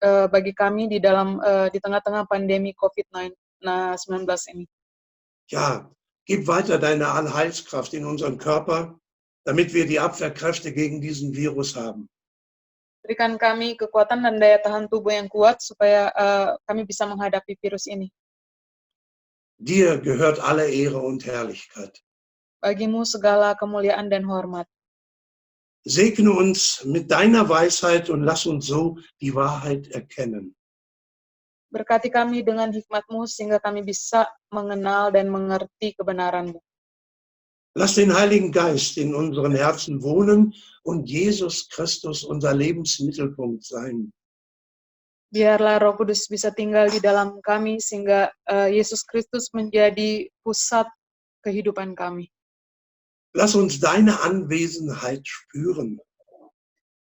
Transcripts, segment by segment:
bagi kami di tengah-tengah pandemi COVID-19 ini. Ja, gib weiter deine Allheilskraft in unseren Körper, damit wir die Abwehrkräfte gegen diesen Virus haben. Berikan kami kekuatan dan daya tahan tubuh yang kuat supaya kami bisa menghadapi virus ini. Dir gehört alle Ehre und Herrlichkeit. Bagimu segala kemuliaan dan hormat. Segne uns mit deiner Weisheit und lass uns so die Wahrheit erkennen. Berkati kami dengan hikmat-Mu sehingga kami bisa mengenal dan mengerti kebenaran-Mu. Lass den Heiligen Geist in unseren Herzen wohnen und Jesus Christus unser Lebensmittelpunkt sein. Biarlah Roh Kudus bisa tinggal di dalam kami sehingga Yesus Kristus menjadi pusat kehidupan kami. Lass uns deine Anwesenheit spüren.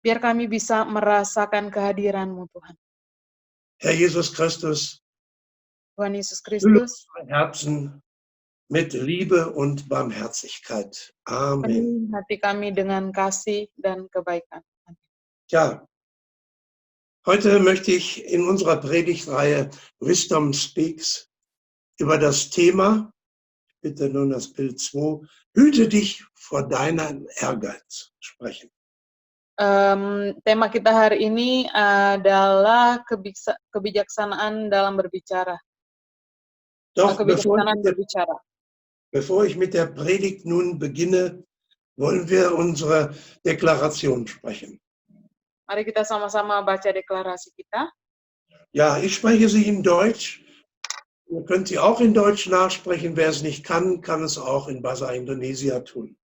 Biar kami bisa merasakan kehadiran-Mu, Tuhan. Herr Jesus Christus, Tuhan Yesus fülle Kristus, unsere Herzen mit Liebe und Barmherzigkeit. Amen. penuhi hati kami dengan kasih dan kebaikan. Ja, heute möchte ich in unserer Predigtreihe Wisdom Speaks über das Thema, bitte nun das Bild 2, hüte dich vor deinem Ehrgeiz sprechen. Tema kita hari ini adalah kebijaksanaan dalam berbicara. Doch Kebijaksanaan berbicara. bevor ich mit der Predigt nun beginne, wollen wir unsere Deklaration sprechen. Mari kita sama-sama baca deklarasi kita. Ja, ich spreche sie in Deutsch. Ihr könnt sie auch in Deutsch nachsprechen. Wer es nicht kann, kann es auch in Bahasa Indonesia tun.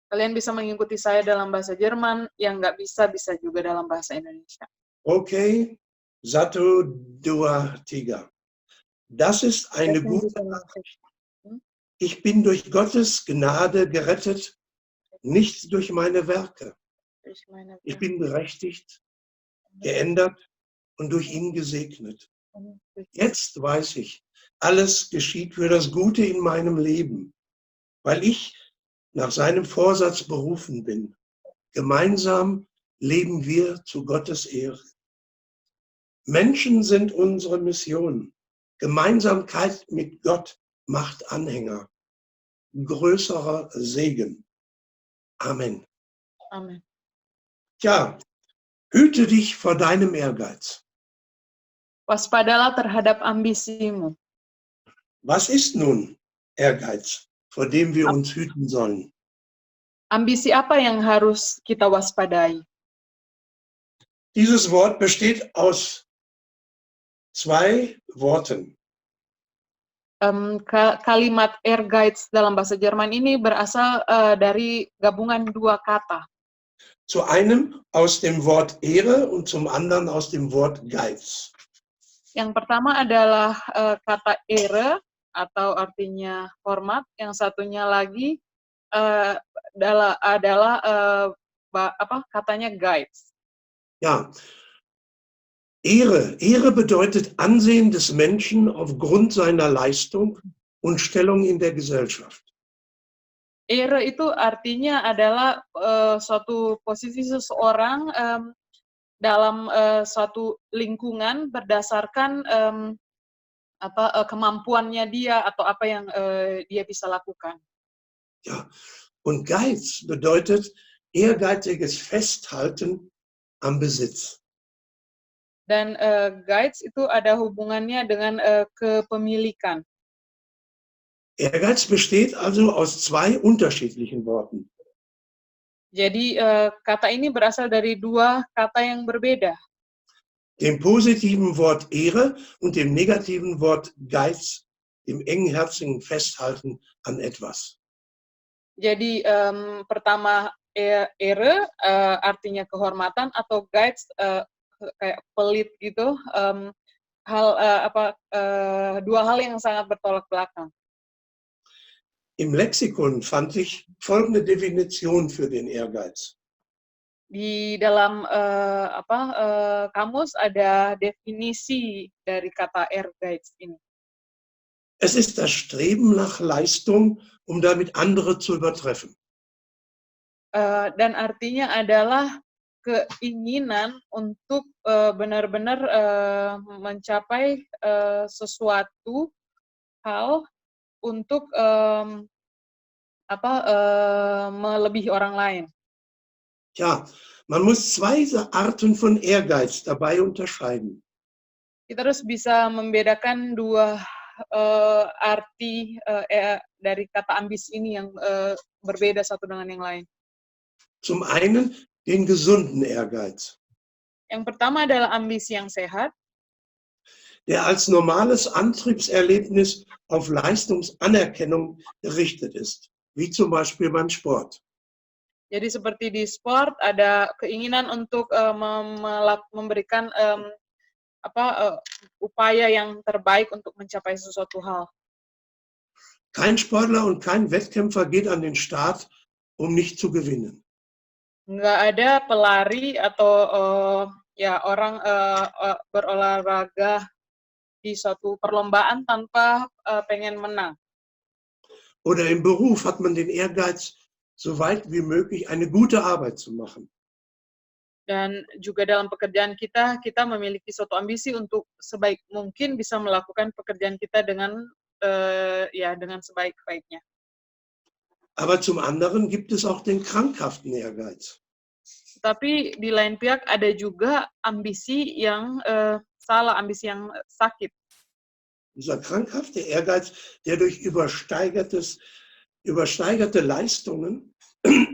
Kalian bisa mengikuti saya dalam bahasa Jerman, yang nggak bisa, bisa juga dalam bahasa Indonesia. Okay, 1, 2, 3. Das ist eine gute Nachricht. Ich bin durch Gottes Gnade gerettet, nicht durch meine Werke. Ich bin berechtigt, geändert und durch ihn gesegnet. Jetzt weiß ich, alles geschieht für das Gute in meinem Leben, weil ich nach seinem Vorsatz berufen bin. Gemeinsam leben wir zu Gottes Ehre. Menschen sind unsere Mission. Gemeinsamkeit mit Gott macht Anhänger. Größerer Segen. Amen. Amen. Tja, hüte dich vor deinem Ehrgeiz. Waspadalah terhadap ambisimu. Was ist nun Ehrgeiz, vor dem wir uns hüten sollen? Ambisi apa yang harus kita waspadai? Dieses Wort besteht aus 2 Worten. Kalimat Ehrgeiz dalam bahasa Jerman ini berasal dari gabungan 2 kata. Zu einem aus dem Wort Ehre und zum anderen aus dem Wort Geiz. Yang pertama adalah kata Ehre atau artinya hormat, yang satunya lagi adalah katanya Geiz. Ja, Ehre bedeutet Ansehen des Menschen aufgrund seiner Leistung und Stellung in der Gesellschaft. Ehre itu artinya adalah suatu posisi seseorang dalam suatu lingkungan berdasarkan kemampuannya dia atau apa yang dia bisa lakukan. Ja, und Geiz bedeutet ehrgeiziges Festhalten am Besitz. Dan Geiz itu ada hubungannya dengan kepemilikan. Ehrgeiz besteht also aus 2 unterschiedlichen Worten. Jadi kata ini berasal dari 2 kata yang berbeda. Dem positiven Wort Ehre und dem negativen Wort Geiz, dem engherzigen Festhalten an etwas. Jadi pertama Ehre artinya kehormatan, atau Geiz kayak pelit gitu. 2 hal yang sangat bertolak belakang. Im Lexikon fand ich folgende Definition für den Ehrgeiz. Di dalam kamus ada definisi dari kata Ehrgeiz ini. Es ist das Streben nach Leistung, um damit andere zu übertreffen. Dan artinya adalah keinginan untuk benar-benar mencapai sesuatu hal untuk melebihi orang lain. Ja, man muss zwei Arten von Ehrgeiz dabei unterscheiden. Kita harus bisa membedakan dua arti dari kata ambisi ini yang berbeda satu dengan yang lain. Zum einen den gesunden Ehrgeiz, Yang pertama adalah ambisi yang sehat, der als normales Antriebserlebnis auf Leistungsanerkennung gerichtet ist, wie zum Beispiel beim Sport. jadi seperti di sport ada keinginan untuk memberikan upaya yang terbaik untuk mencapai sesuatu hal. Kein Sportler und kein Wettkämpfer geht an den Start, um nicht zu gewinnen. Nggak ada pelari atau orang berolahraga di suatu perlombaan tanpa pengen menang. Oder im Beruf hat man den Ehrgeiz, so weit wie möglich eine gute Arbeit zu machen. Dan juga dalam pekerjaan kita memiliki suatu ambisi untuk sebaik mungkin bisa melakukan pekerjaan kita dengan sebaik-baiknya. Aber zum anderen gibt es auch den krankhaften Ehrgeiz. Tapi di lain pihak ada juga ambisi yang salah, ambisi yang sakit. Dieser krankhafte Ehrgeiz, der durch übersteigerte Leistungen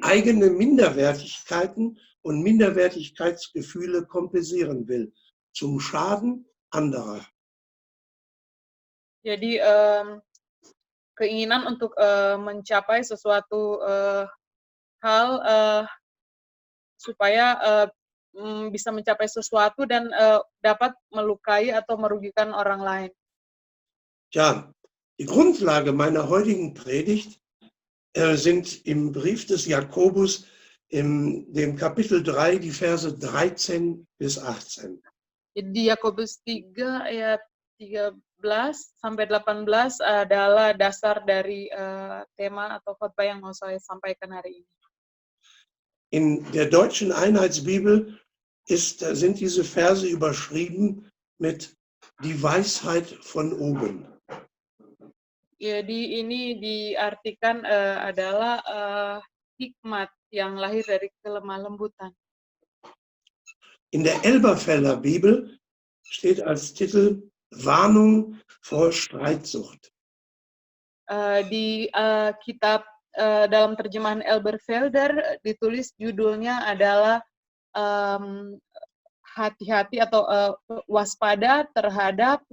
eigene Minderwertigkeiten und Minderwertigkeitsgefühle kompensieren will, zum Schaden anderer. Jadi keinginan untuk mencapai sesuatu hal supaya bisa mencapai sesuatu dan dapat melukai atau merugikan orang lain. Ja, die Grundlage meiner heutigen Predigt sind im Brief des Jakobus in dem Kapitel 3, die Verse 13 bis 18. Di Yakobus 3 ayat 13 sampai 18 adalah dasar dari tema atau khotbah yang mau saya sampaikan hari ini. In der deutschen Einheitsbibel sind diese Verse überschrieben mit die Weisheit von oben. Jadi ini diartikan adalah hikmat yang lahir dari kelemah lembutan. In der Elberfelder Bibel steht als Titel Warnung vor Streitsucht. Di kitab dalam terjemahan Elberfelder ditulis judulnya adalah hati-hati atau waspada terhadap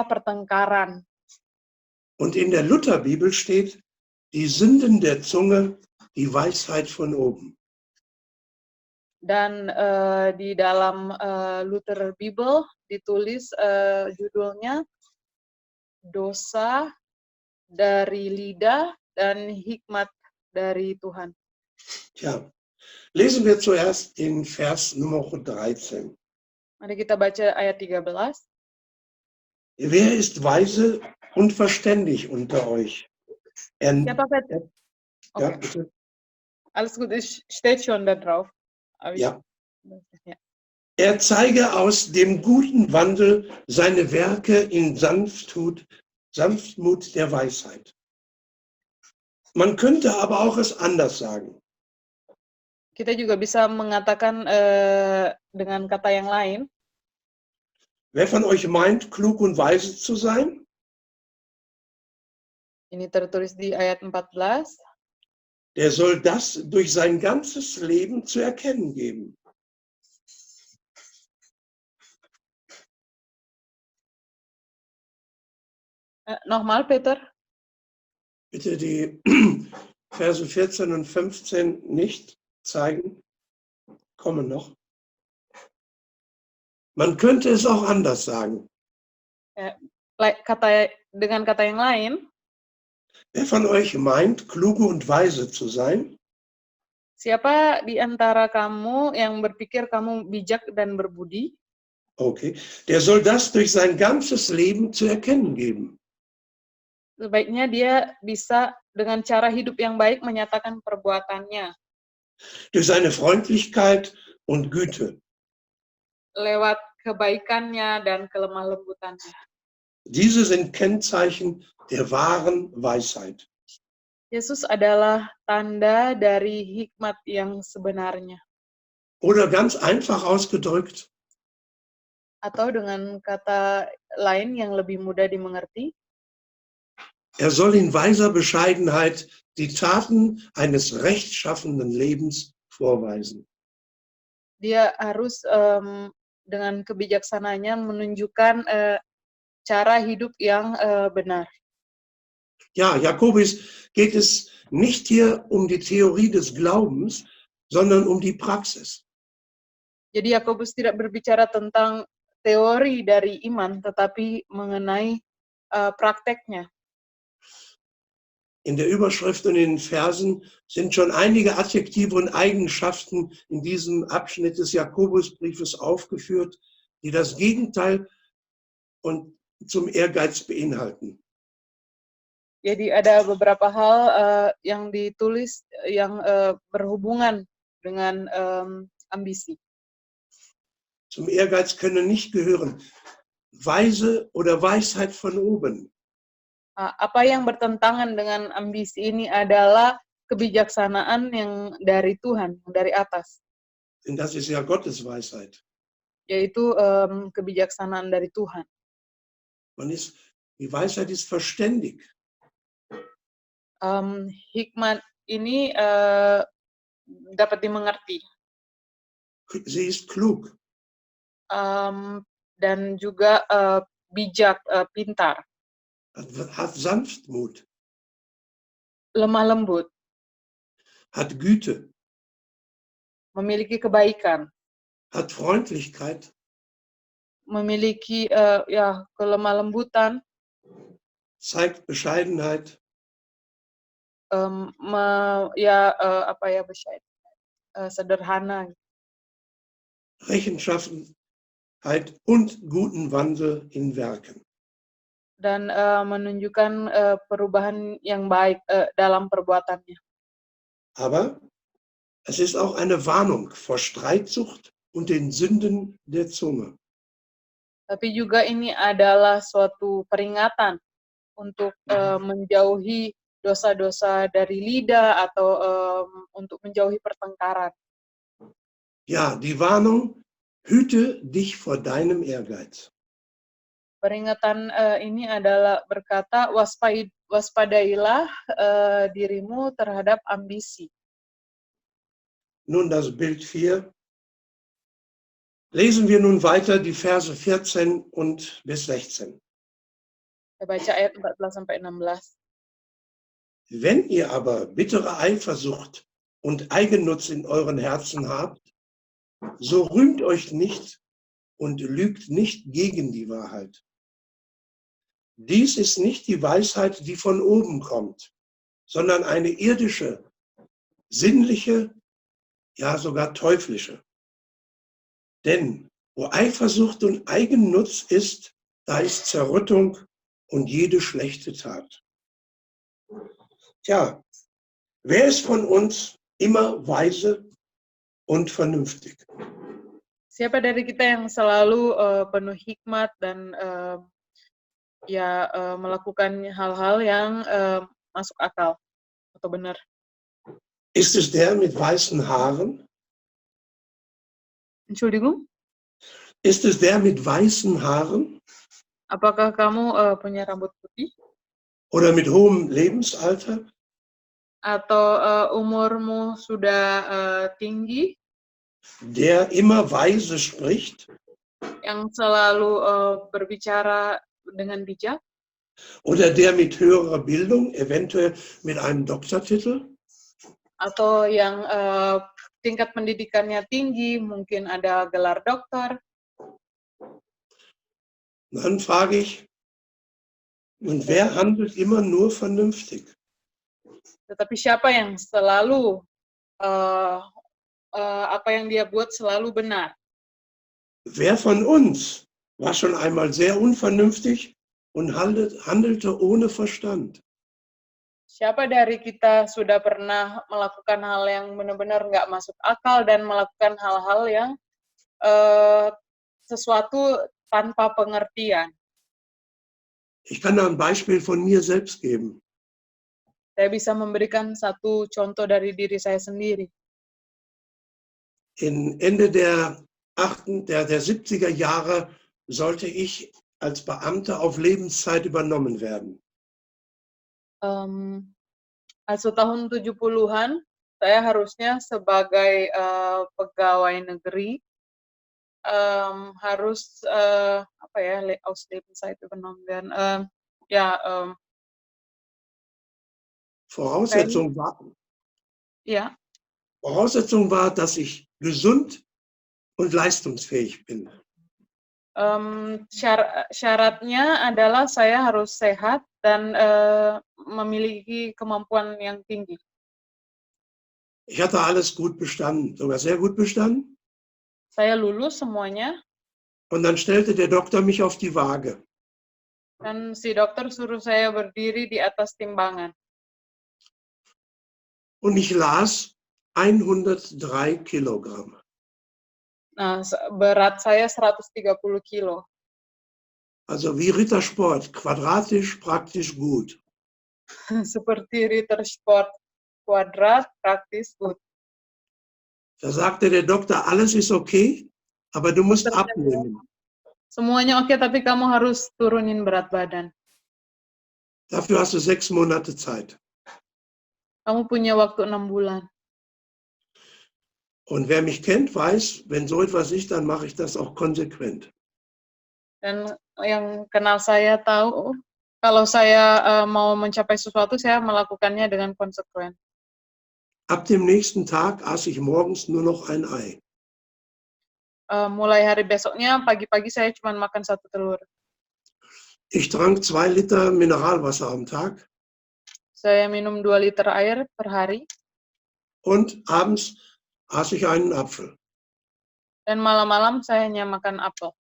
pertengkaran. Und in der Lutherbibel steht die Sünden der Zunge, die Weisheit von oben. Dan di dalam Luther Bible ditulis judulnya dosa dari lidah dan hikmat dari Tuhan. Tja, lesen wir zuerst in Vers Nummer 13. Mari kita baca ayat 13. Wer ist weise und verständig unter euch? Siapakah? Ja, Okay. bitte. Alles gut, steht schon da drauf. Ja. Ja. Er zeige aus dem guten Wandel seine Werke in Sanftmut der Weisheit. Man könnte aber auch es anders sagen. Kita juga bisa mengatakan dengan kata yang lain. Wer von euch meint, klug und weise zu sein? Ini tertulis di ayat 14. Der soll das durch sein ganzes Leben zu erkennen geben. Nochmal, Peter. Bitte die Verse 14 und 15 nicht zeigen. Kommen noch. Man könnte es auch anders sagen. Dengan kata yang lain, Wer von euch meint, kluge und weise zu sein? siapa di antara kamu yang berpikir kamu bijak dan berbudi? Okay. Der soll das durch sein ganzes Leben zu erkennen geben. Sebaiknya dia bisa dengan cara hidup yang baik menyatakan perbuatannya. durch seine Freundlichkeit und Güte. lewat kebaikannya dan kelemah lembutannya. Diese sind Kennzeichen der wahren Weisheit. Yesus adalah tanda dari hikmat yang sebenarnya. Oder ganz einfach ausgedrückt, Atau dengan kata lain yang lebih mudah dimengerti, er soll in weiser Bescheidenheit die Taten eines rechtschaffenen Lebens vorweisen. dia harus dengan kebijaksananya menunjukkan cara hidup yang benar. Ja, Jakobus geht es nicht hier um die Theorie des Glaubens, sondern um die Praxis. Jadi Yakobus tidak berbicara tentang teori dari iman, tetapi mengenai prakteknya. In der Überschrift und in den Versen sind schon einige Adjektive und Eigenschaften in diesem Abschnitt des Jakobusbriefes aufgeführt, die das Gegenteil und zum Ehrgeiz beinhalten. Jadi ada beberapa hal yang ditulis yang berhubungan dengan ambisi. Zum Ehrgeiz können nicht gehören Weise oder Weisheit von oben. Apa yang bertentangan dengan ambisi ini adalah kebijaksanaan yang dari Tuhan, dari atas. Denn das ist ja Gottes Weisheit. Yaitu kebijaksanaan dari Tuhan. Die Weisheit ist verständig. Hikmat ini dapat dimengerti. Sie ist klug. Dan juga bijak, pintar. Hat Sanftmut. Lemah lembut. Hat Güte. Memiliki kebaikan. Hat Freundlichkeit. Memiliki kelemah lembutan. Zeigt Bescheidenheit. Sederhana. Rechenschaftlichkeit und guten Wandel in Werken. Dan menunjukkan perubahan yang baik dalam perbuatannya. Aber es ist auch eine Warnung vor Streitsucht und den Sünden der Zunge. Tapi juga ini adalah suatu peringatan untuk menjauhi dosa-dosa dari lidah atau untuk menjauhi pertengkaran. Ja, die Warnung, hüte dich vor deinem Ehrgeiz. Peringatan ini adalah berkata, waspadailah dirimu terhadap ambisi. Nun das Bild 4. Lesen wir nun weiter die Verse 14 und bis 16. Kita baca ayat 14 sampai 16. Wenn ihr aber bittere Eifersucht und Eigennutz in euren Herzen habt, so rühmt euch nicht und lügt nicht gegen die Wahrheit. Dies ist nicht die Weisheit, die von oben kommt, sondern eine irdische, sinnliche, ja sogar teuflische. Denn wo Eifersucht und Eigennutz ist, da ist Zerrüttung und jede schlechte Tat. Tja, wer ist von uns immer weise und vernünftig? Siapa dari kita yang selalu penuh hikmat dan melakukan hal-hal yang masuk akal atau benar? Ist es der mit weißen Haaren? Entschuldigung? Ist es der mit weißen Haaren? Apakah kamu punya rambut putih? Oder mit hohem Lebensalter? Atau umurmu sudah tinggi? Der immer weise spricht? Yang selalu berbicara dengan bijak? Oder der mit höherer Bildung, eventuell mit einem Doktortitel? Atau yang tingkat pendidikannya tinggi, mungkin ada gelar doktor? Dann frage ich, und wer handelt immer nur vernünftig? Tetapi siapa yang selalu apa yang dia buat selalu benar? Wer von uns war schon einmal sehr unvernünftig und handelte ohne Verstand? Siapa dari kita sudah pernah melakukan hal yang benar-benar nggak masuk akal dan melakukan hal-hal yang sesuatu tanpa pengertian? Ich kann da ein Beispiel von mir selbst geben. Saya bisa memberikan satu contoh dari diri saya sendiri. In Ende der 70er Jahre sollte ich als Beamter auf Lebenszeit übernommen werden. Also tahun 70-an, saya harusnya sebagai pegawai negeri harus apa ya, aus Lebenszeit übernommen werden. Ja, Voraussetzung ja. war, dass ich gesund und leistungsfähig bin. Syaratnya adalah saya harus sehat dan memiliki kemampuan yang tinggi. Ich hatte alles gut bestanden, sogar sehr gut bestanden. Saya lulus semuanya. Und dann stellte der Doktor mich auf die Waage. Dan si dokter suruh saya berdiri di atas timbangan. Und ich las 103 Kilogramm. Nah, berat saya 130 kilo. Also wie Rittersport, quadratisch, praktisch gut. Seperti Rittersport, kuadrat, praktis, gut. Da sagte der Doktor, alles ist okay, aber du musst abnehmen. Semuanya oke, tapi kamu harus turunin berat badan. Dafür hast du 6 Monate Zeit. Kamu punya waktu 6 bulan. Und wer mich kennt, weiß, wenn so etwas ist, dann mache ich das auch konsequent. Dan yang kenal saya tahu, kalau saya mau mencapai sesuatu, saya melakukannya dengan konsekuen. Ab dem nächsten Tag aß ich morgens nur noch ein Ei. Mulai hari besoknya, pagi-pagi saya cuma makan 1 telur. Ich trank 2 Liter Mineralwasser am Tag. Saya minum 2 liter air per hari. Und abends aß ich einen Apfel. Dan malam-malam saya hanya makan apel.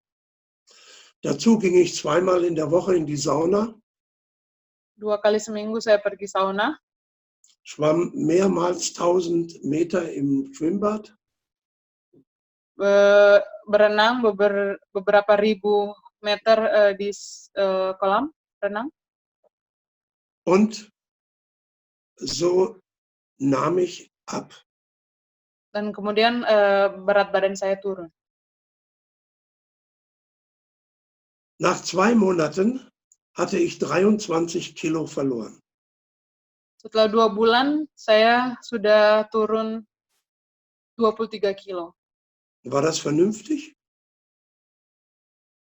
Dazu ging ich zweimal in der Woche in die Sauna. 2 kali seminggu saya pergi sauna. Schwamm mehrmals 1000 Meter im Schwimmbad. Berenang beberapa ribu meter di kolam renang. Und so nahm ich ab. Dan kemudian berat badan saya turun. Nach 2 Monaten hatte ich 23 Kilo verloren. Setelah 2 bulan, saya sudah turun 23 kilo. War das vernünftig?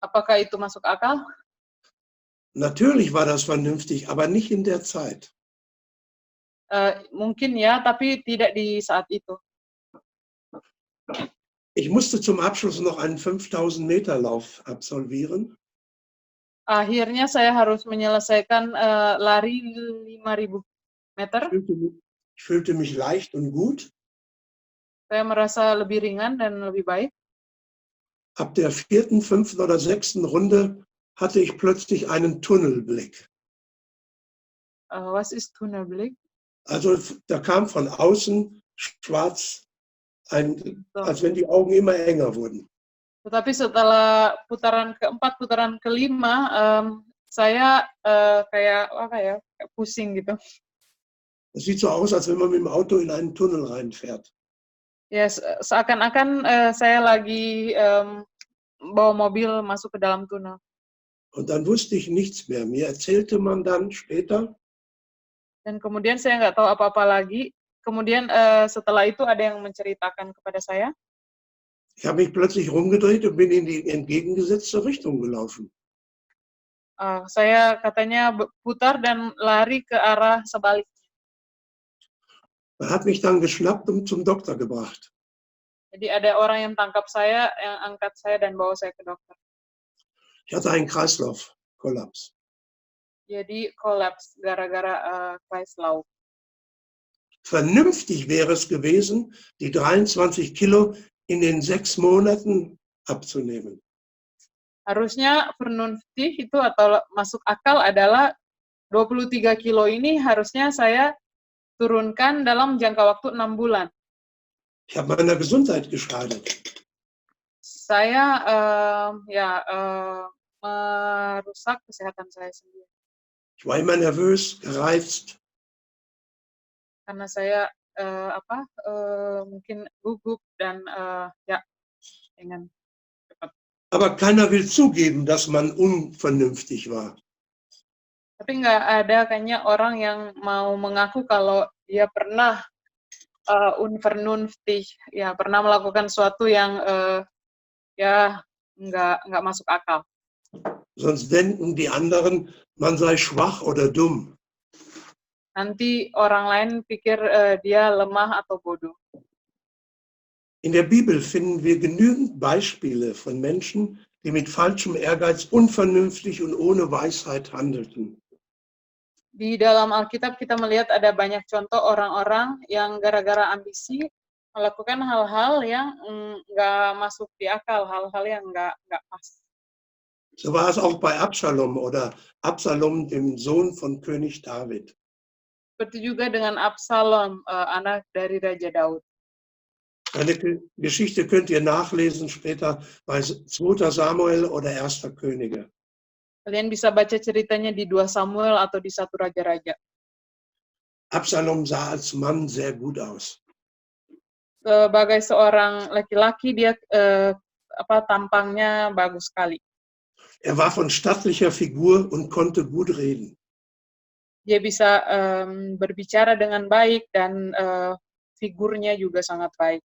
Apakah itu masuk akal? Natürlich war das vernünftig, aber nicht in der Zeit. Mungkin ya, tapi tidak di saat itu. Ich musste zum Abschluss noch einen 5000 Meter Lauf absolvieren. Akhirnya saya harus menyelesaikan lari 5.000 meter. Ich fühlte mich leicht und gut. Saya merasa lebih ringan dan lebih baik. Ab der 4., 5. oder 6. Runde hatte ich plötzlich einen Tunnelblick. Was ist Tunnelblick? Also da kam von außen schwarz, als wenn die Augen immer enger wurden. Tetapi setelah putaran keempat, putaran kelima, saya kayak apa ya, kayak pusing gitu. Es sieht so aus, als wenn man mit dem Auto in einen Tunnel reinfährt. Ya, seakan-akan saya lagi bawa mobil masuk ke dalam tunnel. Und dann wusste ich nichts mehr. Mir erzählte man dann später. Dan kemudian saya nggak tahu apa-apa lagi. Kemudian setelah itu ada yang menceritakan kepada saya. Ich habe mich plötzlich rumgedreht und bin in die entgegengesetzte Richtung gelaufen. Saya katanya putar dan lari ke arah sebaliknya. Man hat mich dann geschnappt und zum Doktor gebracht. Jadi ada orang yang tangkap saya, yang angkat saya dan bawa saya ke dokter. Ich hatte einen Kreislaufkollaps. Jadi kolaps gara-gara Kreislauf. Vernünftig wäre es gewesen, die 23 Kilo in den 6 Monaten abzunehmen. Harusnya vernünftig itu atau masuk akal adalah 23 kilo ini harusnya saya turunkan dalam jangka waktu 6 bulan. Ich habe meiner Gesundheit geschadet. Saya merusak kesehatan saya sendiri. Ich war immer nervös, gereizt. Karena saya mungkin gugup dan ingin cepat. Aber keiner will zugeben, dass man unvernünftig war. Tapi nggak ada kayaknya orang yang mau mengaku kalau dia pernah unvernünftig, ya pernah melakukan sesuatu yang nggak masuk akal. Sonst denken die anderen, man sei schwach oder dumm. Nanti orang lain pikir dia lemah atau bodoh. In der Bibel finden wir genügend Beispiele von Menschen, die mit falschem Ehrgeiz unvernünftig und ohne Weisheit handelten. Di dalam Alkitab kita melihat ada banyak contoh orang-orang yang gara-gara ambisi melakukan hal-hal yang nggak masuk di akal, hal-hal yang nggak pas. So war es auch bei Absalom oder Absalom, dem Sohn von König David. Seperti juga dengan Absalom, anak dari Raja Daud. Eine Geschichte könnt ihr nachlesen später bei 2. Samuel oder 1. Könige. Kalian bisa baca ceritanya di 2 Samuel atau di 1 Raja-Raja. Absalom sah als Mann sehr gut aus. Sebagai seorang laki-laki dia tampangnya bagus sekali. Er war von stattlicher Figur und konnte gut reden. Dia bisa berbicara dengan baik dan figurnya juga sangat baik.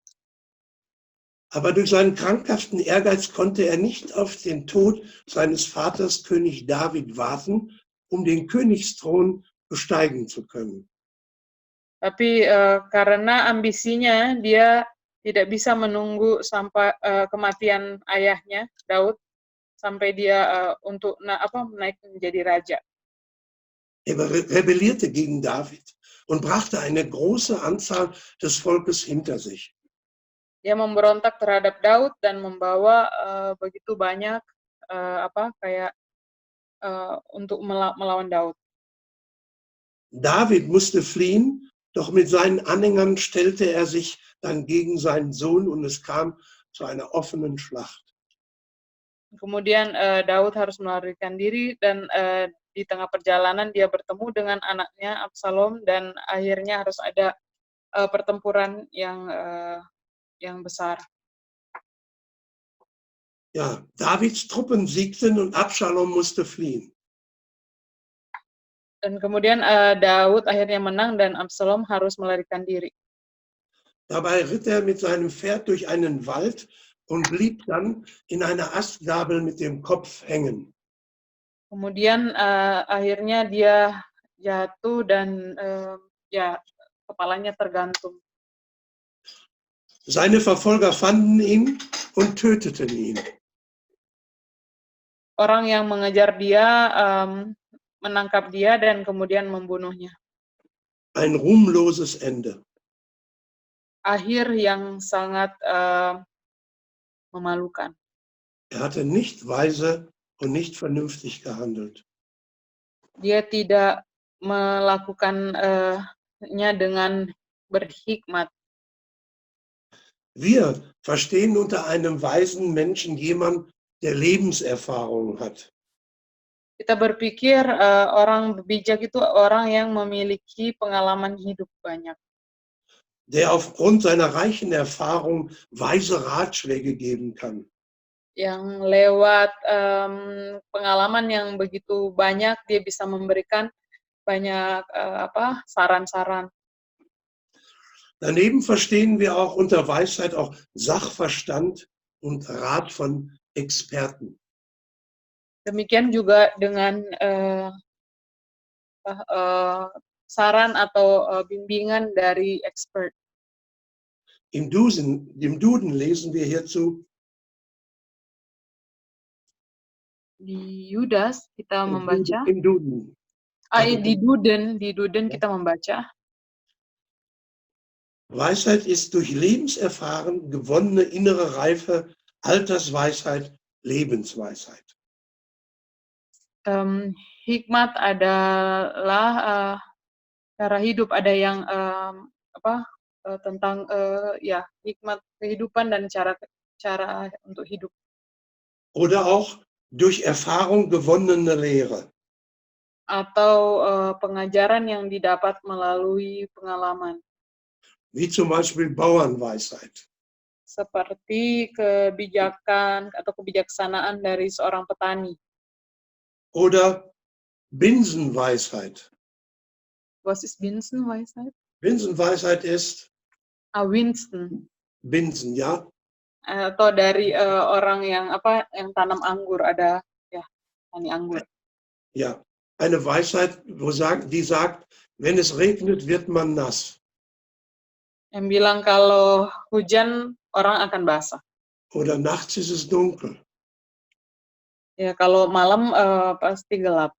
Aber durch seinen krankhaften Ehrgeiz konnte er nicht auf den Tod seines Vaters König David warten, um den Königsthron besteigen zu können. Tapi karena ambisinya dia tidak bisa menunggu sampai kematian ayahnya Daud sampai dia untuk naik menjadi raja. Er rebellierte gegen David und brachte eine große Anzahl des Volkes hinter sich. Dia memberontak terhadap Daud dan membawa begitu banyak untuk melawan Daud. David musste fliehen, doch mit seinen Anhängern stellte er sich dann gegen seinen Sohn und es kam zu einer offenen Schlacht. Kemudian Daud harus melarikan diri dan di tengah perjalanan dia bertemu dengan anaknya Absalom dan akhirnya harus ada pertempuran yang besar. Ja, Davids Truppen siegten und Absalom musste fliehen. Dan kemudian Daud akhirnya menang dan Absalom harus melarikan diri. Dabei ritt er mit seinem Pferd durch einen Wald und blieb dann in einer Astgabel mit dem Kopf hängen. Kemudian akhirnya dia jatuh dan kepalanya tergantung. Seine Verfolger fanden ihn und töteten ihn. Orang yang mengejar dia menangkap dia dan kemudian membunuhnya. Ein ruhmloses Ende. Akhir yang sangat memalukan. Er hatte nicht weise und nicht vernünftig gehandelt. Dia tidak melakukannya dengan berhikmat. Wir verstehen unter einem weisen Menschen jemand, der Lebenserfahrung hat. Kita berpikir orang bijak itu orang yang memiliki pengalaman hidup banyak. Der aufgrund seiner reichen Erfahrung weise Ratschläge geben kann. Yang lewat pengalaman yang begitu banyak dia bisa memberikan banyak saran-saran. Daneben verstehen wir auch unter Weisheit auch Sachverstand und Rat von Experten. Demikian juga dengan saran atau bimbingan dari expert. Im Duden lesen wir hierzu. Di Yudas kita membaca. Im Duden. Di Duden kita membaca. Weisheit ist durch Lebenserfahren gewonnene innere Reife, Altersweisheit, Lebensweisheit. hikmat adalah cara hidup, ada yang tentang ya hikmat kehidupan dan cara untuk hidup. Oder auch durch Erfahrung gewonnene Lehre. Atau pengajaran yang didapat melalui pengalaman. Wie zum Beispiel Bauernweisheit. Seperti kebijakan atau kebijaksanaan dari seorang petani. Oder Binsenweisheit. Was ist Binsenweisheit? Binsenweisheit ist Winston. Binsen, ja. Atau dari orang yang yang tanam anggur, ada ya tani anggur. Ja, eine Weisheit, die sagt, wenn es regnet, wird man nass. Yang bilang kalau hujan orang akan basah. Oder nachts ist es dunkel. Ya, kalau malam pasti gelap.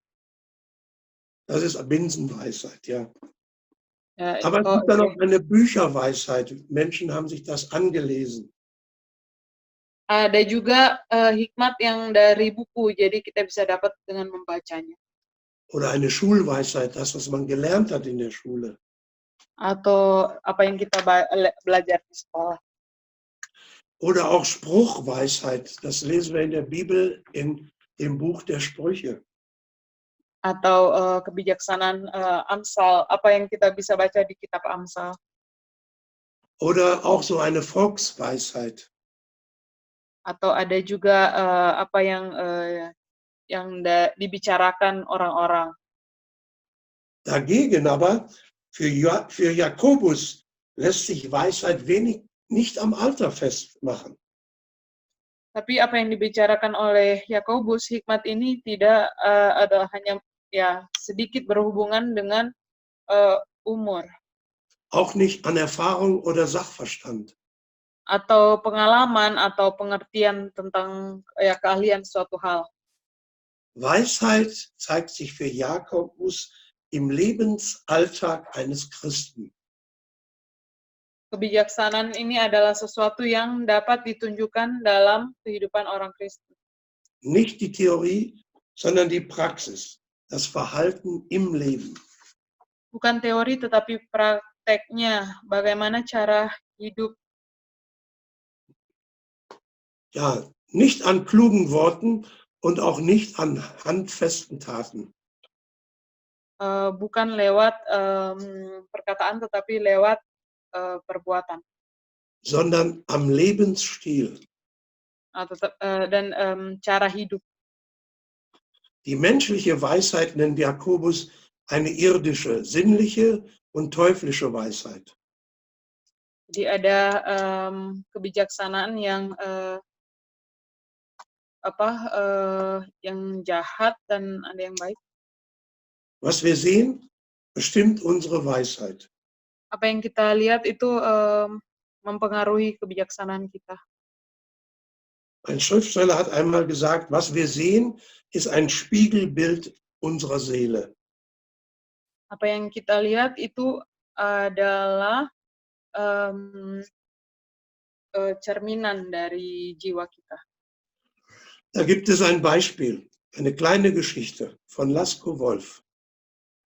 Das ist Binsenweisheit, ja. Ya, Aber es gibt dann noch eine Bücherweisheit. Menschen haben sich das angelesen. Ada juga hikmat yang dari buku, jadi kita bisa dapat dengan membacanya. Oder eine Schulweisheit, das, was man gelernt hat in der Schule. Atau apa yang kita belajar di sekolah. Oder auch Spruchweisheit, das lesen wir in der Bibel in dem Buch der Sprüche. Atau kebijaksanaan Amsal, apa yang kita bisa baca di kitab Amsal. Oder auch so eine Volksweisheit. Atau ada juga apa yang dibicarakan orang-orang. Dagegen aber, für Jakobus lässt sich Weisheit nicht am Alter festmachen. Tapi apa yang dibicarakan oleh Yakobus, hikmat ini tidak adalah hanya ya sedikit berhubungan dengan umur. Auch nicht an Erfahrung oder Sachverstand. Atau pengalaman atau pengertian tentang ya keahlian suatu hal. Weisheit zeigt sich für Jakobus im Lebensalltag eines Christen. Kebijaksanaan ini adalah sesuatu yang dapat ditunjukkan dalam kehidupan orang Kristen. Nicht die Theorie, sondern die Praxis, das Verhalten im Leben. Bukan teori tetapi prakteknya, bagaimana cara hidup. Ja, nicht an klugen Worten und auch nicht an handfesten Taten. Bukan lewat perkataan tetapi lewat perbuatan. Sondern am Lebensstil. Dan cara hidup. Die menschliche Weisheit nennt Jakobus eine irdische, sinnliche und teuflische Weisheit. Jadi ada kebijaksanaan yang yang jahat dan ada yang baik. Was wir sehen, bestimmt unsere Weisheit. Apa yang kita lihat itu mempengaruhi kebijaksanaan kita. Ein Schriftsteller hat einmal gesagt, was wir sehen, ist ein Spiegelbild unserer Seele. Apa yang kita lihat itu adalah cerminan dari jiwa kita. Da gibt es ein Beispiel, eine kleine Geschichte von Lasco Wolf.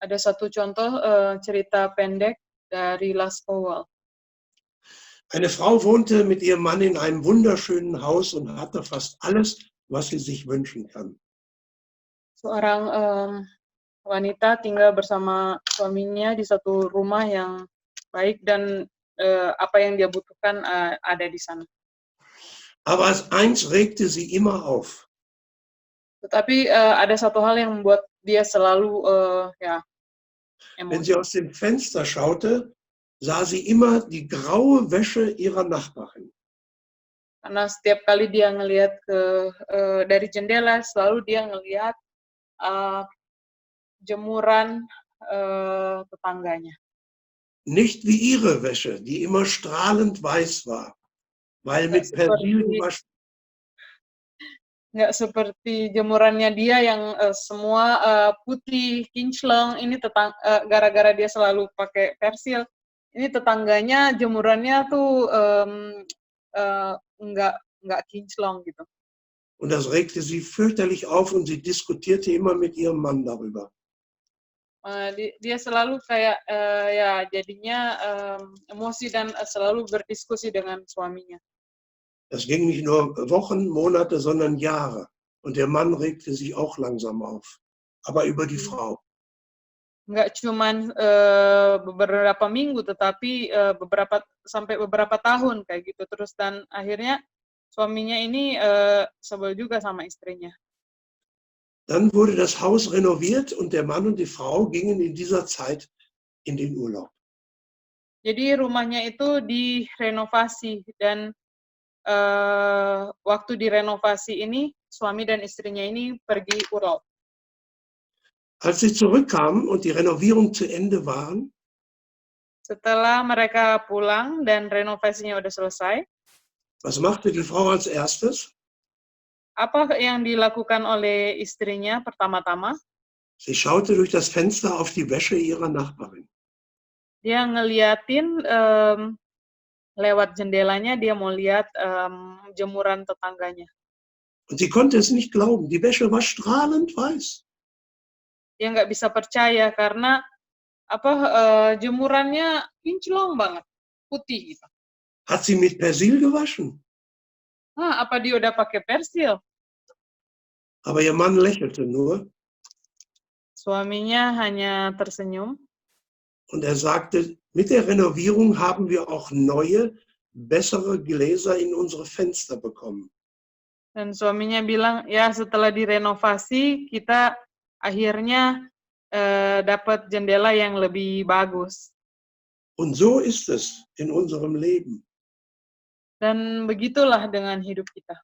Ada satu contoh cerita pendek dari Lasco Wolf. Eine Frau wohnte mit ihrem Mann in einem wunderschönen Haus und hatte fast alles, was sie sich wünschen kann. Seorang wanita tinggal bersama suaminya di satu rumah yang baik dan apa yang dia butuhkan ada di sana. Aber eins regte sie immer auf. Tetapi ada satu hal yang membuat dia selalu emosi. Wenn sie aus dem Fenster schaute, sah sie immer die graue Wäsche ihrer Nachbarin. Karena setiap kali dia ngelihat dari jendela, selalu dia ngelihat jemuran tetangganya. Nicht wie ihre Wäsche, die immer strahlend weiß war, weil mit Persil gewaschen. Nggak seperti jemurannya dia yang semua putih, kinclong. Ini gara-gara dia selalu pakai persil. Ini tetangganya jemurannya tuh nggak kinclong gitu. Und das regte sie fürchterlich auf und sie diskutierte immer mit ihrem Mann darüber. Dia selalu kayak ya jadinya emosi dan selalu berdiskusi dengan suaminya. Das ging nicht nur Wochen, Monate, sondern Jahre. Und der Mann regte sich auch langsam auf. Aber über die Frau. Nggak cuman beberapa minggu, tetapi sampai beberapa tahun kayak gitu terus, dan akhirnya suaminya ini sebel juga sama istrinya. Dann wurde das Haus renoviert und der Mann und die Frau gingen in dieser Zeit in den Urlaub. Jadi rumahnya itu direnovasi dan waktu direnovasi ini suami dan istrinya ini pergi urlaub. Als sie zurückkamen und die Renovierung zu Ende waren, setelah mereka pulang dan renovasinya udah selesai, was machte die Frau als erstes? Apa yang dilakukan oleh istrinya pertama-tama? Sie schaute durch das Fenster auf die Wäsche ihrer Nachbarin. Dia ngeliatin lewat jendelanya, dia mau lihat jemuran tetangganya. Und sie konnte es nicht glauben, die Wäsche war strahlend weiß. Dia nggak bisa percaya karena jemurannya kinclong banget, putih gitu. Hat sie mit Persil gewaschen? Apa dia udah pakai persil? Aber ihr Mann lächelte nur. Suaminya hanya tersenyum. Und er sagte, mit der Renovierung haben wir auch neue, bessere Gläser in unsere Fenster bekommen. Dan suaminya bilang, ya setelah direnovasi, kita akhirnya dapat jendela yang lebih bagus. Und so ist es in unserem Leben. Dan begitulah dengan hidup kita.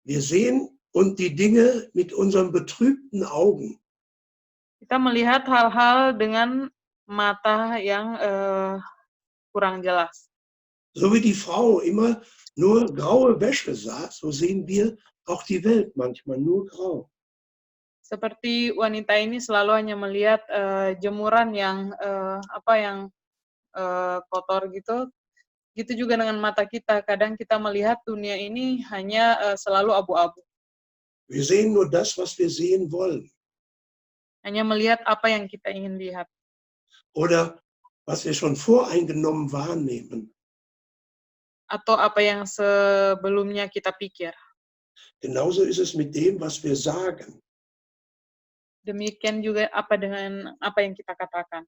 Wir sehen und die Dinge mit unseren betrübten Augen. Kita melihat hal-hal dengan mata yang kurang jelas. So wie die Frau immer nur graue Wäsche sah, so sehen wir auch die Welt manchmal nur grau. Seperti wanita ini selalu hanya melihat jemuran yang kotor gitu. Gitu juga dengan mata kita. Kadang kita melihat dunia ini hanya selalu abu-abu. Wir sehen nur das, was wir sehen wollen. Hanya melihat apa yang kita ingin lihat. Oder was wir schon voreingenommen wahrnehmen. Atau apa yang sebelumnya kita pikir. Genauso ist es mit dem, was wir sagen. Demikian juga dengan apa yang kita katakan.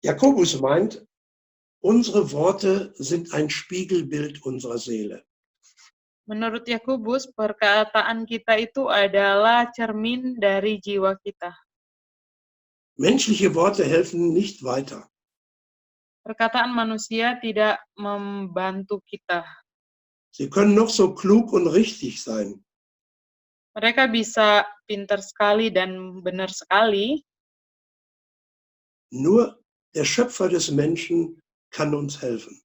Jakobus meint, unsere Worte sind ein Spiegelbild unserer Seele. Menurut Yakobus, perkataan kita itu adalah cermin dari jiwa kita. Menschliche Worte helfen nicht weiter. Perkataan manusia tidak membantu kita. Sie können noch so klug und richtig sein. Mereka bisa pintar sekali dan benar sekali. Nur der Schöpfer des Menschen kann uns helfen.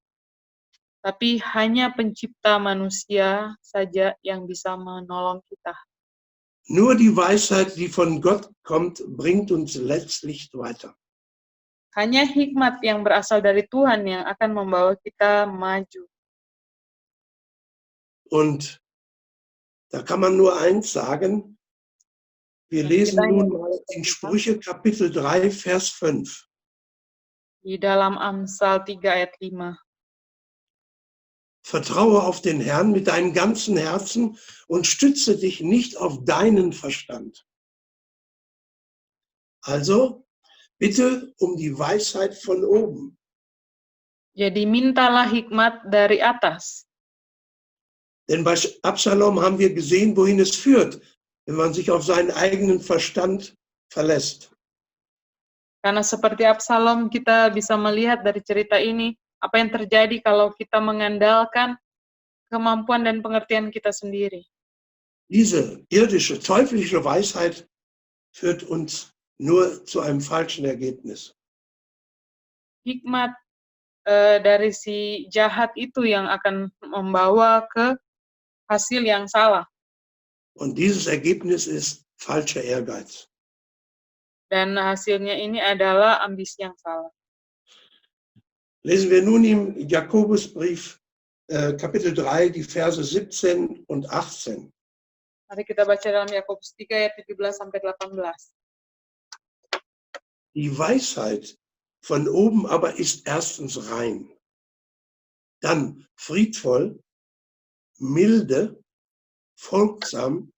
Tapi hanya pencipta manusia saja yang bisa menolong kita. Nur die Weisheit, die von Gott kommt, bringt uns letztlich weiter. Hanya hikmat yang berasal dari Tuhan yang akan membawa kita maju. Und da kann man nur eins sagen, wir lesen nun mal in Sprüche Kapitel 3, Vers 5. Di dalam Amsal 3 ayat 5. Vertraue auf den Herrn mit deinem ganzen Herzen und stütze dich nicht auf deinen Verstand. Also, bitte um die Weisheit von oben. Jadi mintalah hikmat dari atas. Denn bei Absalom haben wir gesehen, wohin es führt, wenn man sich auf seinen eigenen Verstand verlässt. Karena seperti Absalom, kita bisa melihat dari cerita ini, apa yang terjadi kalau kita mengandalkan kemampuan dan pengertian kita sendiri. Diese irdische, teuflische Weisheit führt uns nur zu einem falschen Ergebnis. Hikmat dari si jahat itu yang akan membawa ke hasil yang salah. Und dieses Ergebnis ist falscher Ehrgeiz. Dan hasilnya ini adalah ambisi yang salah. Lesen wir nun im Jakobusbrief Kapitel 3, die Verse 17 und 18. Mari kita baca dalam Yakobus 3 ayat 17 sampai 18. Die Weisheit von oben aber ist erstens rein, dann friedvoll, milde, folgsam,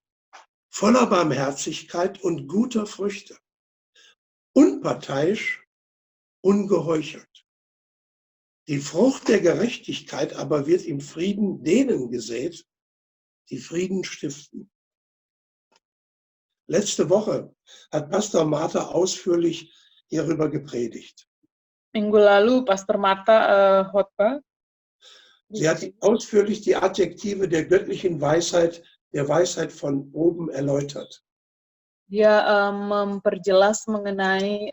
voller Barmherzigkeit und guter Früchte, unparteiisch, ungeheuchelt. Die Frucht der Gerechtigkeit aber wird im Frieden denen gesät, die Frieden stiften. Letzte Woche hat Pastor Martha ausführlich hierüber gepredigt. Minggu lalu Pastor Martha khotbah. Sie hat ausführlich die Adjektive der göttlichen Weisheit, der Weisheit von oben erläutert. Dia memperjelas mengenai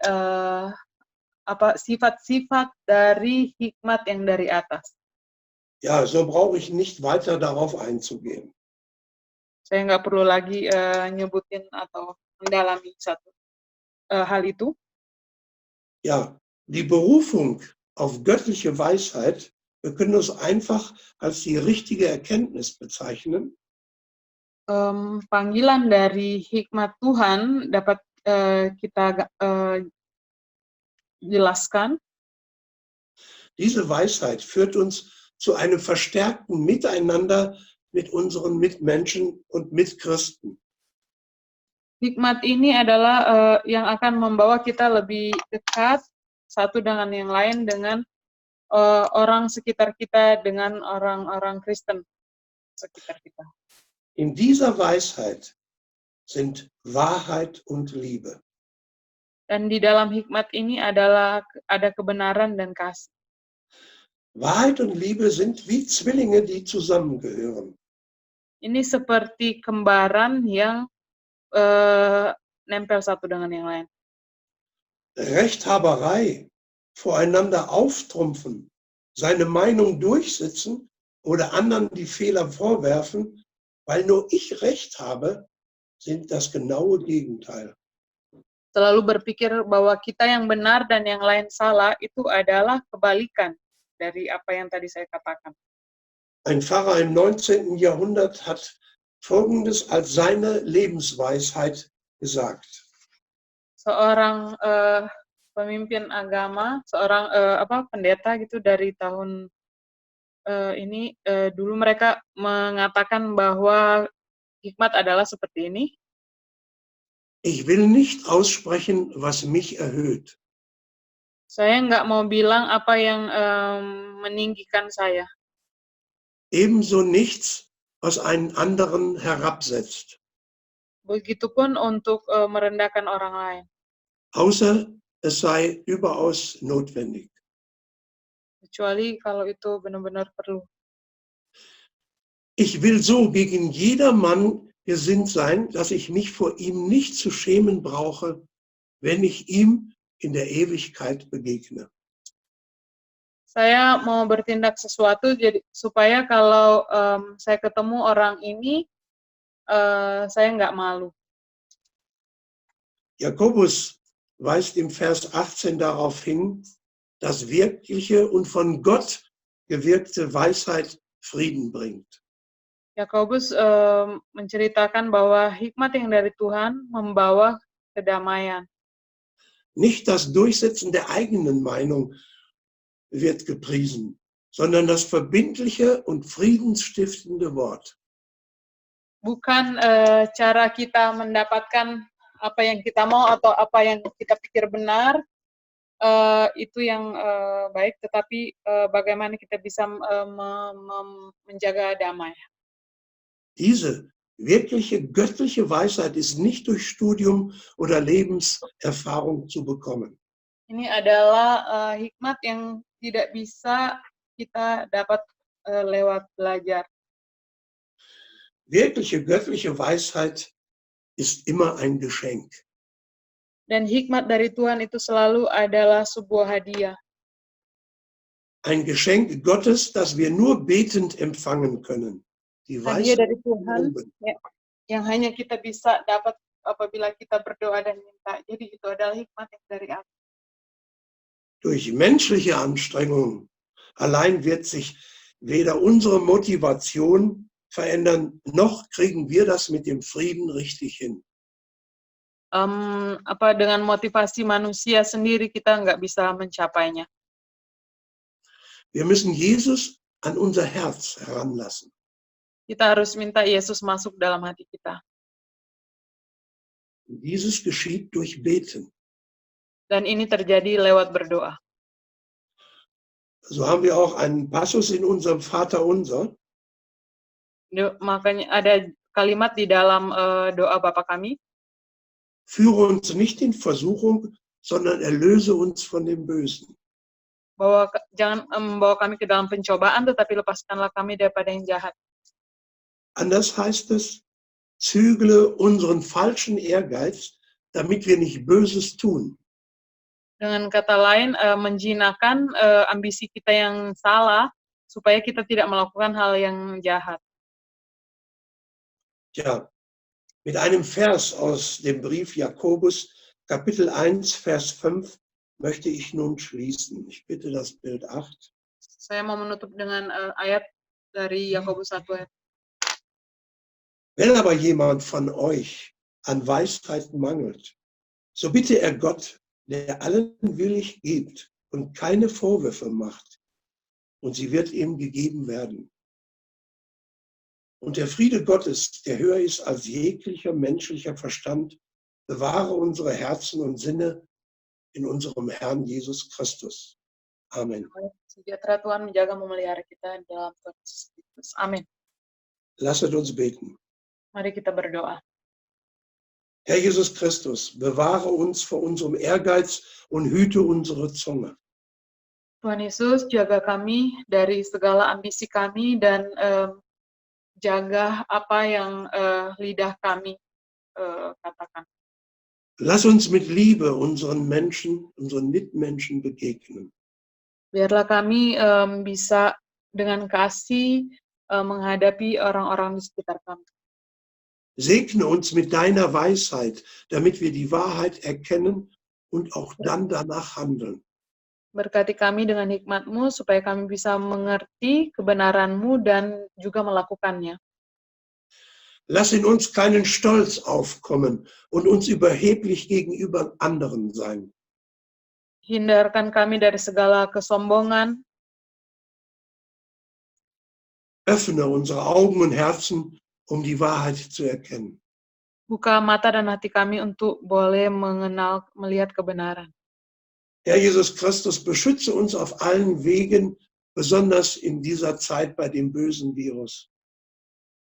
sifat-sifat dari hikmat yang dari atas. Ja, so brauche ich nicht weiter darauf einzugehen. Saya nggak perlu lagi nyebutin atau mendalami satu hal itu. Ja, die Berufung auf göttliche Weisheit, wir können es einfach als die richtige Erkenntnis bezeichnen. Panggilan dari hikmat Tuhan dapat kita jelaskan. Diese Weisheit führt uns zu einem verstärkten Miteinander mit unseren Mitmenschen und Mitchristen. Hikmat ini adalah yang akan membawa kita lebih dekat satu dengan yang lain, dengan orang sekitar kita, dengan orang-orang Kristen sekitar kita. In dieser Weisheit sind Wahrheit und Liebe. Dan di dalam hikmat ini ada kebenaran dan kasih. Wahrheit und Liebe sind wie Zwillinge, die zusammengehören. Ini seperti kembaran yang nempel satu dengan yang lain. Rechthaberei, voreinander auftrumpfen, seine Meinung durchsetzen oder anderen die Fehler vorwerfen, weil nur ich Recht habe, sind das genaue Gegenteil. Selalu berpikir bahwa kita yang benar dan yang lain salah, itu adalah kebalikan dari apa yang tadi saya katakan. Ein Pfarrer im 19. Jahrhundert hat Folgendes als seine Lebensweisheit gesagt. Seorang pemimpin agama, seorang pendeta gitu dari tahun ini, dulu mereka mengatakan bahwa hikmat adalah seperti ini. Ich will nicht aussprechen, was mich erhöht. Saya nggak mau bilang apa yang meninggikan saya. Ebenso nichts, was einen anderen herabsetzt. Begitupun untuk merendahkan orang lain. Außer es sei überaus notwendig. Kecuali kalau itu benar-benar perlu. Ich will so gegen jedermann gesinnt sein, dass ich mich vor ihm nicht zu schämen brauche, wenn ich ihm in der Ewigkeit begegne. Saya mau bertindak sesuatu supaya kalau saya ketemu orang ini, saya nggak malu. Jakobus weist im Vers 18 darauf hin, dass wirkliche und von Gott gewirkte Weisheit Frieden bringt. Yakobus menceritakan bahwa hikmat yang dari Tuhan membawa kedamaian. Nicht das Durchsetzen der eigenen Meinung wird gepriesen, sondern das verbindliche und friedensstiftende Wort. Bukan cara kita mendapatkan apa yang kita mau atau apa yang kita pikir benar, itu yang baik, tetapi bagaimana kita bisa menjaga damai. Diese wirkliche göttliche Weisheit ist nicht durch Studium oder Lebenserfahrung zu bekommen. Ini adalah hikmat yang tidak bisa kita dapat lewat belajar. Wirkliche göttliche Weisheit ist immer ein Geschenk. Dan hikmat dari Tuhan itu selalu adalah sebuah hadiah. Ein Geschenk Gottes, das wir nur betend empfangen können. Die Hadiah Weisheit dari Tuhan yang hanya kita bisa dapat apabila kita berdoa dan minta. Jadi itu adalah hikmat yang dari atas. durch menschliche Anstrengungen allein wird sich weder unsere Motivation verändern, noch kriegen wir das mit dem Frieden richtig hin. Dengan motivasi manusia sendiri kita nggak bisa mencapainya. Wir müssen Jesus an unser Herz heranlassen. Kita harus minta Yesus masuk dalam hati kita. Dieses geschieht durch Beten. Dan ini terjadi lewat berdoa. So haben wir auch einen Passus in unserem Vaterunser. Makanya ada kalimat di dalam doa Bapa kami. Führe uns nicht in Versuchung, sondern erlöse uns von dem Bösen. Jangan membawa kami ke dalam pencobaan, tetapi lepaskanlah kami daripada yang jahat. Anders heißt es, zügle unseren falschen Ehrgeiz, damit wir nicht Böses tun. Dengan kata lain, menjinakkan ambisi kita yang salah, supaya kita tidak melakukan hal yang jahat. Ja, mit einem Vers aus dem Brief Jakobus, Kapitel 1, Vers 5, möchte ich nun schließen. Ich bitte das Bild 8. Saya mau menutup dengan ayat dari Yakobus 1 ayat. Wenn aber jemand von euch an Weisheit mangelt, so bitte er Gott, der allen willig gibt und keine Vorwürfe macht, und sie wird ihm gegeben werden. Und der Friede Gottes, der höher ist als jeglicher menschlicher Verstand, bewahre unsere Herzen und Sinne in unserem Herrn Jesus Christus. Amen. Sejahtera Tuhan menjaga memelihara kita dalam Tuhan Yesus Kristus. Amin. Lasset uns beten. Mari kita berdoa. Herr Jesus Christus, bewahre uns vor unserem Ehrgeiz und hüte unsere Zunge. Tuhan Yesus, jaga kami dari segala ambisi kami dan jaga apa yang lidah kami katakan. Lass uns mit Liebe unseren Menschen, unseren Mitmenschen begegnen. Biarlah kami bisa dengan kasih menghadapi orang-orang di sekitar kami. Segne uns mit deiner Weisheit, damit wir die Wahrheit erkennen und auch dann danach handeln. Berkati kami dengan hikmat-Mu supaya kami bisa mengerti kebenaran-Mu dan juga melakukannya. Lass in uns keinen Stolz aufkommen und uns überheblich gegenüber anderen sein. Hindarkan kami dari segala kesombongan. Öffne unsere Augen und Herzen, um die Wahrheit zu erkennen. Buka mata dan hati kami untuk boleh melihat kebenaran. Herr Jesus Christus, beschütze uns auf allen Wegen, besonders in dieser Zeit bei dem bösen Virus.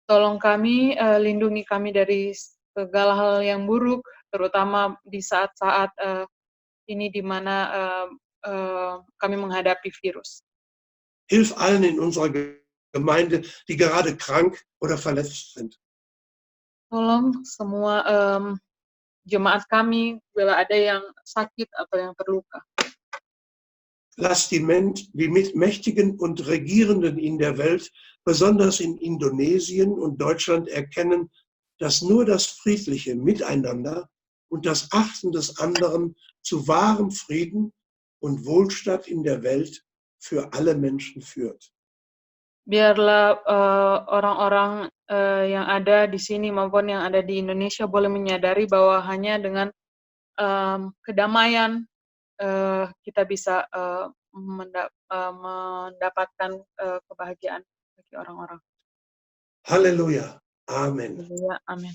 Tolong kami, lindungi kami dari segala hal yang buruk, terutama di saat-saat ini di mana kami menghadapi virus. Hilf allen in unserer Gemeinde, die gerade krank oder verletzt sind. Tolong semua jemaat kami, bila ada yang sakit atau yang terluka. Lass die Mächtigen und Regierenden in der Welt, besonders in Indonesien und Deutschland, erkennen, dass nur das friedliche Miteinander und das Achten des anderen zu wahrem Frieden und Wohlstand in der Welt für alle Menschen führt. Biarlah orang-orang yang ada di sini maupun yang ada di Indonesia boleh menyadari bahwa hanya dengan kedamaian kita bisa mendapatkan kebahagiaan bagi orang-orang. Halleluja. Amen. Halleluja. Amin.